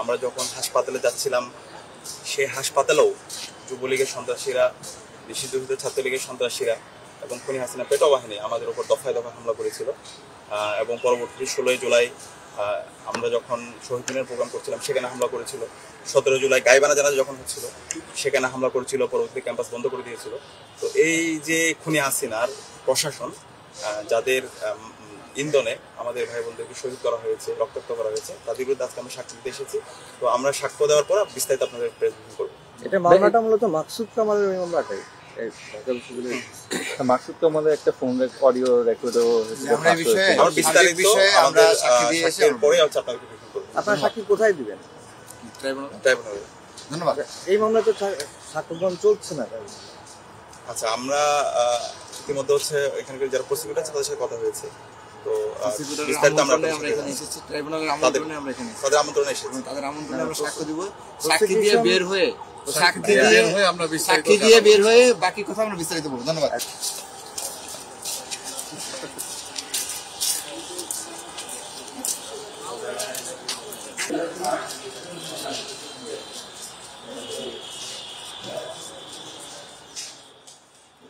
আমরা যখন হাসপাতালে যাচ্ছিলাম সেই হাসপাতালেও যুবলীগের সন্ত্রাসীরা, নিষিদ্ধঘোষিত ছাত্রলীগের সন্ত্রাসীরা এবং খুনি হাসিনা পেটো বাহিনী আমাদের উপর দফায় দফায় হামলা করেছিল। এবং পরবর্তী 16 জুলাই আমরা যখন শহীদ দিনের প্রোগ্রাম করছিলাম সেখানে হামলা করেছিল। 17 জুলাই গাইবানা জানাজা যখন হচ্ছিল সেখানে হামলা করেছিল, পরবর্তী ক্যাম্পাস বন্ধ করে দিয়েছিল। তো এই যে খুনি হাসিনার প্রশাসন, যাদের ইন্ধনে আমাদের ভাই বোনদেরকে শহীদ করা হয়েছে, রক্তাক্ত করা হয়েছে, তাদের বিরুদ্ধে আজকে আমরা সাক্ষ্য দিতে এসেছি। তো আমরা সাক্ষ্য দেওয়ার পর বিস্তারিত আপনাদের প্রেজেন্ট করবো। এটা মামলাটা মূলত মাকসুদ কামালের ওই মামলাটাই। মাকসুদ কামালের একটা ফোন অডিও রেকর্ডও আপনার সাক্ষী কোথায় দিবেন? ধন্যবাদ। এই মামলা তো সাক্ষ্যগ্রহণ চলছে না। আচ্ছা, আমরা ইতিমধ্যে হচ্ছে এখানকার যারা প্রসিকিউটর আছে তাদের সাথে কথা হয়েছে। তো বিস্তারিত আমরা এখানে এসেছি, ট্রাইব্যুনালের আমন্ত্রণে আমরা এখানে এসেছি, তাদের আমন্ত্রণে এসেছি, তাদের আমন্ত্রণে আমরা সাক্ষ্য দিব। সাক্ষী দিয়ে বের হয়ে সাক্ষী দিয়ে বের হয়ে বাকি কথা আমরা বিস্তারিত বলবো। ধন্যবাদ।